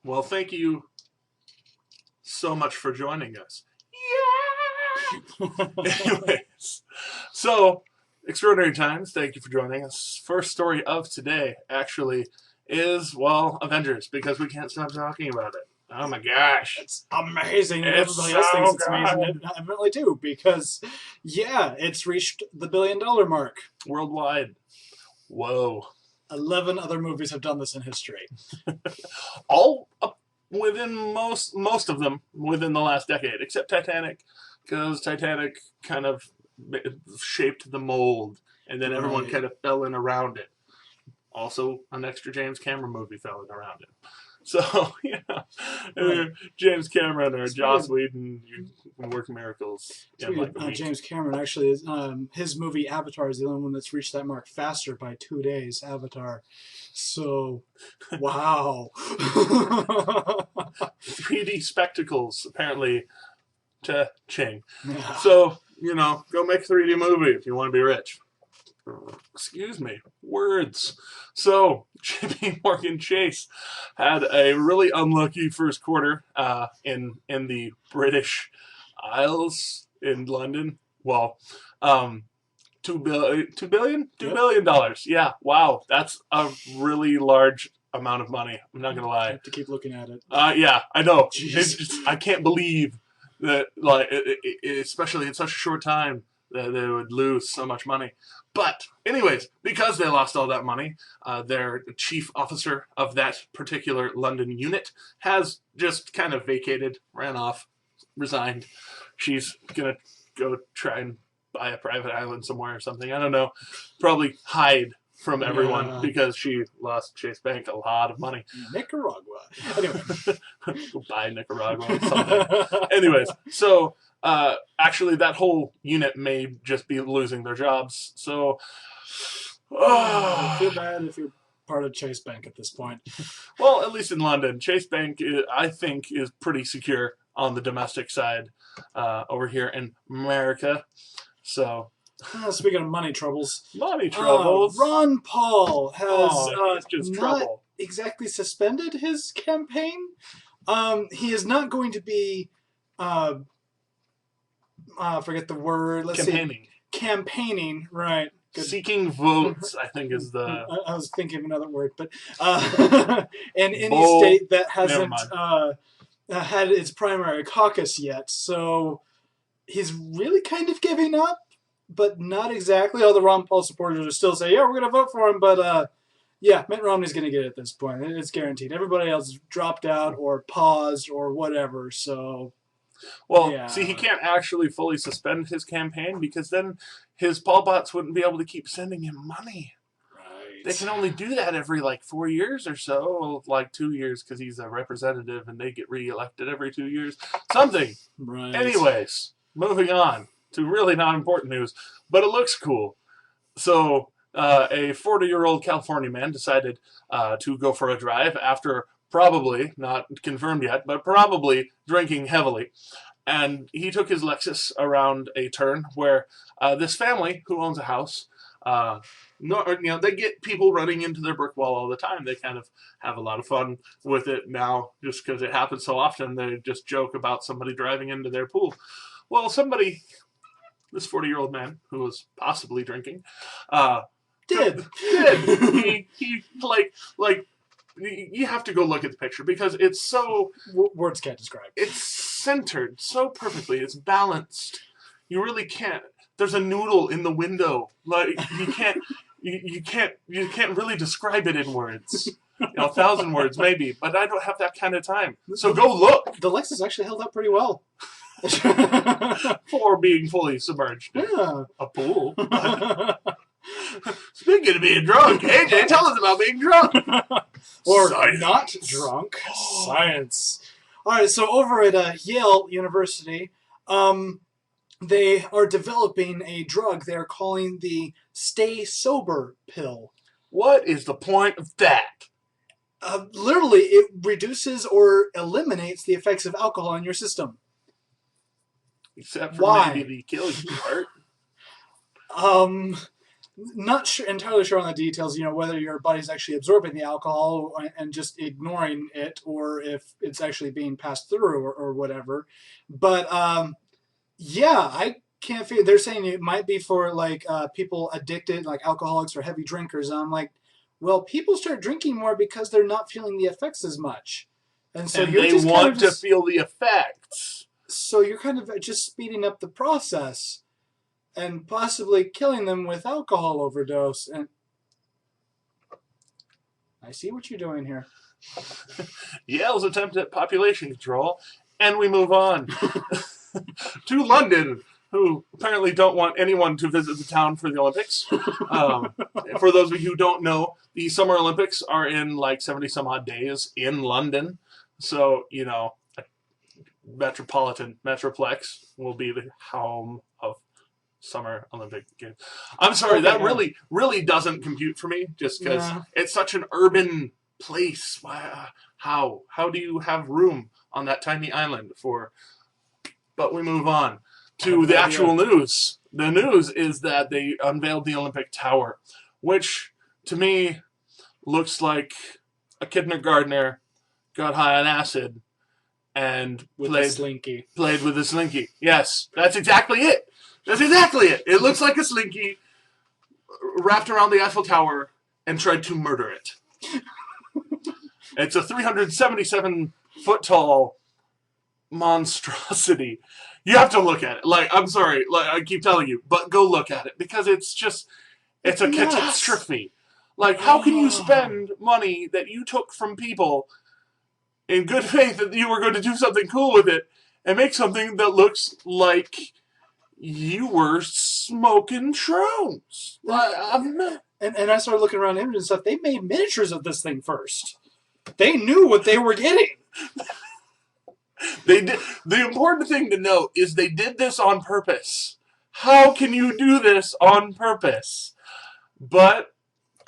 Well, thank you so much for joining us. Yeah! Anyways, so, extraordinary times, thank you for joining us. First story of today, actually, is, well, Avengers, because we can't stop talking about it. Oh my gosh. It's amazing. And It's everybody else thinks so it's amazing, good. evidently too, because, yeah, it's reached the $1 billion mark. Worldwide. Whoa. 11 other movies have done this in history. All up within most of them within the last decade, except Titanic, because Titanic kind of shaped the mold, and then everyone Right. kind of fell in around it. Also, an extra James Cameron movie fell in around it. So, Right. James Cameron or Speaking Joss of- Whedon, you can work miracles in Speaking like a of week. James Cameron, actually, his movie Avatar is the only one that's reached that mark faster by 2 days. Avatar. So, wow. 3D spectacles, apparently, to Ching. Yeah. So, go make a 3D movie if you want to be rich. Excuse me, words. So, JP Morgan Chase had a really unlucky first quarter in the British Isles in London. Well, $2 billion. Yeah, wow, that's a really large amount of money. I'm not gonna I lie. have to keep looking at it. Yeah, I know. Jeez. I can't believe that, like, especially in such a short time, that they would lose so much money. But, anyways, because they lost all that money, their chief officer of that particular London unit has just kind of vacated, ran off, resigned. She's gonna go try and buy a private island somewhere or something. I don't know. Probably hide from everyone Yeah. because she lost Chase Bank a lot of money. Nicaragua. Anyway. Go buy Nicaragua or something. Anyways, so actually that whole unit may just be losing their jobs. So I feel bad if you're part of Chase Bank at this point. well, at least in London, Chase Bank, I think, is pretty secure on the domestic side over here in America. So Speaking of money troubles, money troubles. Ron Paul has it's just not trouble. exactly suspended his campaign. He is not going to be, forget the word. Let's Campaigning. see. Campaigning, right. Good. Seeking votes, I think, is the... I was thinking of another word, but in any Bull. state that hasn't Never had its primary caucus yet, so he's really kind of giving up, but not exactly. All the Ron Paul supporters are still saying, yeah, we're going to vote for him, but yeah, Mitt Romney's going to get it at this point. It's guaranteed. Everybody else dropped out or paused or whatever, so... Well, Yeah. see, he can't actually fully suspend his campaign because then his Paul bots wouldn't be able to keep sending him money. Right. They can only do that every, 4 years or so, 2 years because he's a representative and they get reelected every 2 years. Something. Right. Anyways, moving on to really not important news, but it looks cool. So, a 40-year-old California man decided to go for a drive after probably, not confirmed yet, but probably drinking heavily. And he took his Lexus around a turn where this family who owns a house, they get people running into their brick wall all the time. They kind of have a lot of fun with it now just because it happens so often. They just joke about somebody driving into their pool. Well, this 40-year-old man who was possibly drinking, Did. he you have to go look at the picture because it's so... Words can't describe. It's centered so perfectly. It's balanced. You really can't... There's a noodle in the window. You can't really describe it in words. 1,000 words maybe, but I don't have that kind of time. So go look. The Lexus actually held up pretty well. For being fully submerged in Yeah. a pool. Speaking of being drunk, AJ, tell us about being drunk. Or Science. not drunk. Science. All right, so over at Yale University, they are developing a drug they're calling the Stay Sober pill. What is the point of that? Literally, it reduces or eliminates the effects of alcohol in your system. Except for Why? maybe the killing part. Not sure, entirely sure on the details, whether your body's actually absorbing the alcohol and just ignoring it, or if it's actually being passed through or whatever. But yeah, I can't figure. They're saying it might be for like people addicted, like alcoholics or heavy drinkers. And I'm like, well, people start drinking more because they're not feeling the effects as much, and so And you're they just kind of want to feel the effects. so you're kind of just speeding up the process and possibly killing them with alcohol overdose. And I see what you're doing here. Yale's attempt at population control, and we move on to London, who apparently don't want anyone to visit the town for the Olympics. For those of you who don't know, the Summer Olympics are in like 70 some odd days in London. So, Metroplex will be the home of Summer Olympic Games. I'm sorry, that really doesn't compute for me, just because it's such an urban place. How do you have room on that tiny island for? But we move on to the actual news. The news is that they unveiled the Olympic Tower, which to me looks like a kindergartner got high on acid and played with a slinky. Yes, that's exactly it. That's exactly it. It looks like a slinky wrapped around the Eiffel Tower and tried to murder it. It's a 377-foot tall monstrosity. You have to look at it. Like, I'm sorry, like I keep telling you, but go look at it because it's a catastrophe. Like, how can you spend money that you took from people in good faith that you were going to do something cool with it and make something that looks like you were smoking shrooms? And I started looking around images and stuff. They made miniatures of this thing first. They knew what they were getting. They did. The important thing to note is they did this on purpose. How can you do this on purpose? But,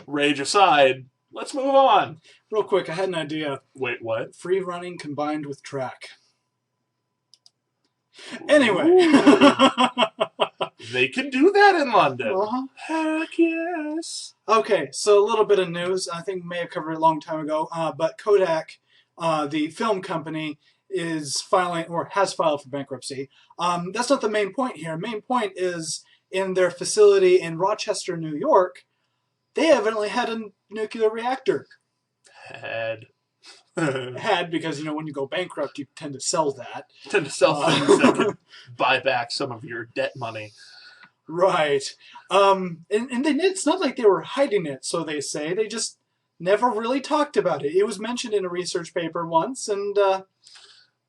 rage aside, let's move on. Real quick, I had an idea. Wait, what? Free running combined with track. Anyway. They can do that in London. Uh-huh. Heck yes. Okay, so a little bit of news. I think we may have covered it a long time ago. But Kodak, the film company, is filing or has filed for bankruptcy. That's not the main point here. Main point is in their facility in Rochester, New York, they evidently had a nuclear reactor. Had because, when you go bankrupt, you tend to sell that. Tend to sell things that can buy back some of your debt money. Right. And it's not like they were hiding it, so they say. They just never really talked about it. It was mentioned in a research paper once, and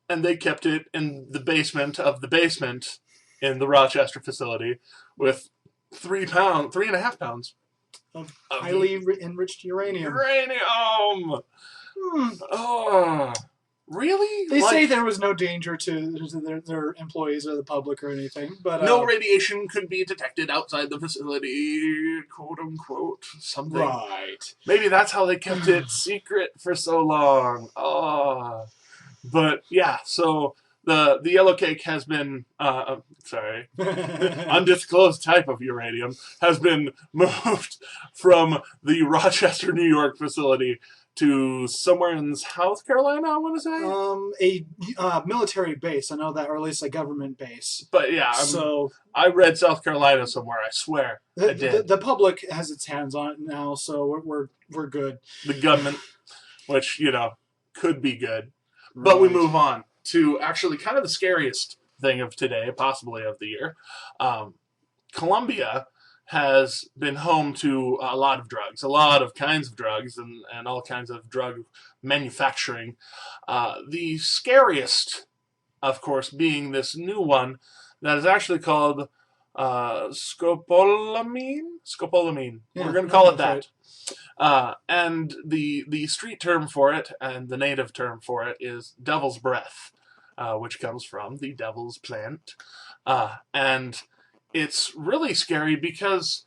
they kept it in the basement of the basement in the Rochester facility with 3.5 pounds of highly enriched uranium. Oh, really? They say there was no danger to their employees or the public or anything, but no radiation could be detected outside the facility, quote unquote, something. Right. Maybe that's how they kept it secret for so long. But yeah, so the yellow cake has been, undisclosed type of uranium has been moved from the Rochester, New York facility to somewhere in South Carolina, I want to say? A military base, I know that, or at least a government base. But yeah, I read South Carolina somewhere, I swear. I did. The public has its hands on it now, so we're good. The government, which, could be good. Right. But we move on to actually kind of the scariest thing of today, possibly of the year. Colombia has been home to a lot of drugs, a lot of kinds of drugs, and all kinds of drug manufacturing. The scariest, of course, being this new one that is actually called scopolamine. Yeah, we're going to call it that. Right. And the street term for it and the native term for it is devil's breath, which comes from the devil's plant. And it's really scary because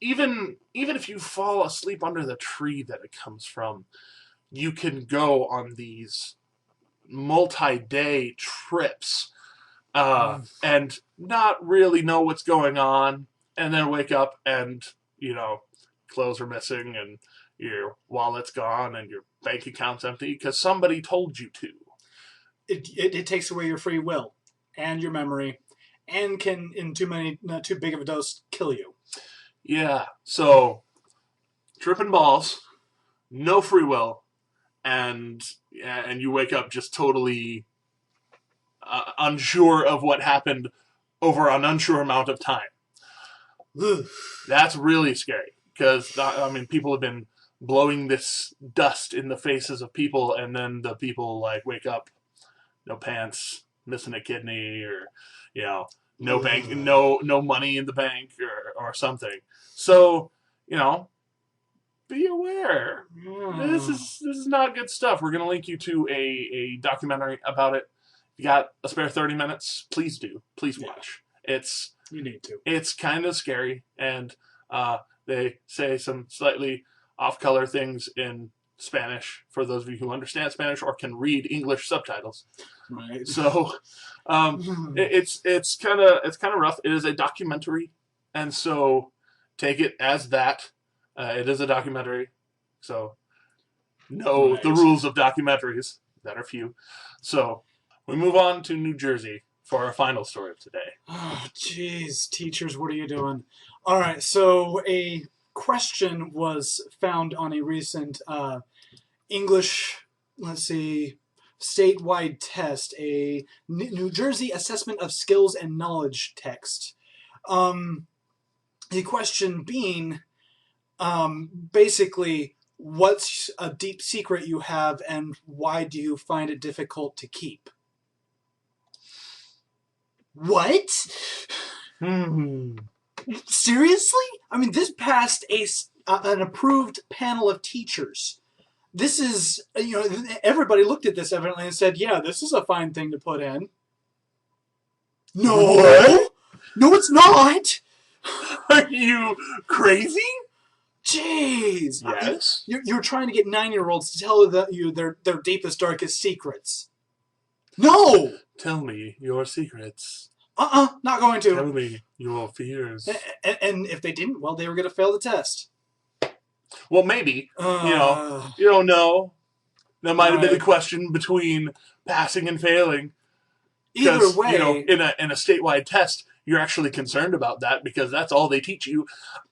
even if you fall asleep under the tree that it comes from, you can go on these multi-day trips and not really know what's going on, and then wake up and clothes are missing and your wallet's gone and your bank account's empty because somebody told you to. It takes away your free will and your memory, and can, in too big of a dose, kill you. Yeah, so tripping balls, no free will, and you wake up just totally unsure of what happened over an unsure amount of time. That's really scary because people have been blowing this dust in the faces of people, and then the people wake up, no pants, missing a kidney, or no bank, no money in the bank, or something. So be aware. This is not good stuff. We're gonna link you to a documentary about it. If you got a spare 30 minutes, please do. Please watch. You need to. It's kind of scary, and they say some slightly off-color things in Spanish for those of you who understand Spanish or can read English subtitles. Right. So it's kind of rough. It is a documentary, and so take it as that. It is a documentary, so know the rules of documentaries that are few. So we move on to New Jersey for our final story of today. Oh, jeez, teachers, what are you doing? All right, so a question was found on a recent English, statewide test, a New Jersey Assessment of Skills and Knowledge text. The question being, basically, what's a deep secret you have and why do you find it difficult to keep? What? Seriously? I mean, this passed an approved panel of teachers. This is, everybody looked at this evidently and said, yeah, this is a fine thing to put in. No! What? No, it's not! Are you crazy? Jeez! Yes. You're trying to get 9-year-olds to tell you their deepest, darkest secrets. No! Tell me your secrets. Not going to. Tell me your fears. And if they didn't, well, they were going to fail the test. Well, maybe. You don't know. That might have been the question between passing and failing. Either way, in a statewide test, you're actually concerned about that because that's all they teach you.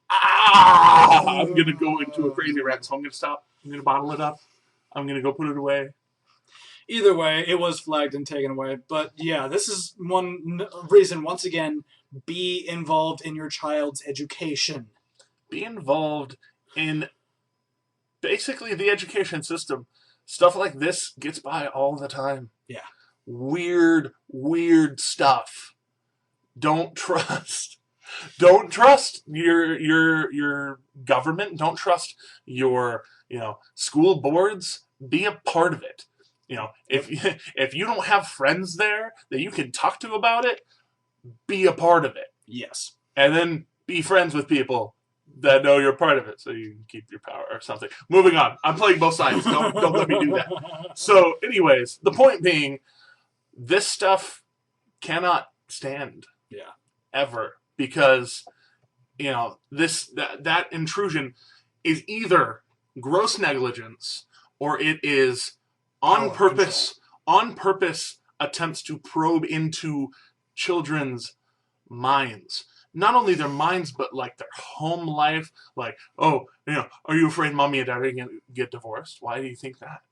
I'm going to go into a crazy rant, so I'm going to stop. I'm going to bottle it up. I'm going to go put it away. Either way, it was flagged and taken away. But yeah, this is one reason, once again, be involved in your child's education. Be involved in basically the education system. Stuff like this gets by all the time. Yeah. Weird stuff. Don't trust your government. Don't trust your school boards. Be a part of it. If you don't have friends there that you can talk to about it, be a part of it. Yes. And then be friends with people that know you're part of it so you can keep your power or something. Moving on. I'm playing both sides. Don't let me do that. So anyways, the point being, this stuff cannot stand. Yeah. Ever. Because, that intrusion is either gross negligence or it is on purpose attempts to probe into children's minds. Not only their minds, but their home life. Are you afraid mommy and daddy are going to get divorced? Why do you think that?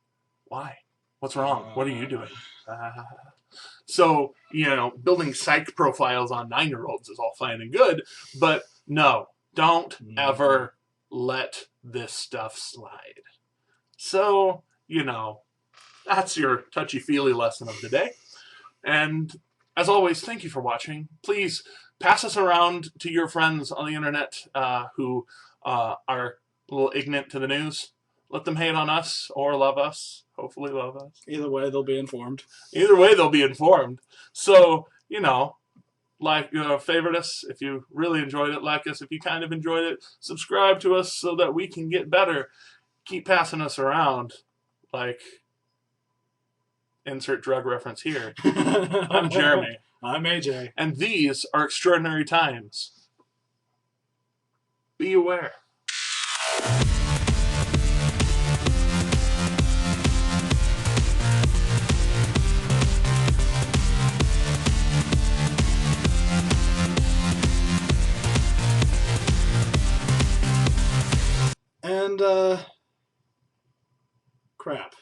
Why? What's wrong? What are you doing? So, building psych profiles on 9-year-olds is all fine and good, but no, don't ever let this stuff slide. So, that's your touchy-feely lesson of the day. And as always, thank you for watching. Please pass us around to your friends on the internet who are a little ignorant to the news. Let them hate on us or love us. Hopefully love us. Either way, they'll be informed. So, favorite us if you really enjoyed it. Like us if you kind of enjoyed it. Subscribe to us so that we can get better. Keep passing us around. Insert drug reference here. I'm Jeremy. I'm AJ. And these are extraordinary times. Be aware. And, crap.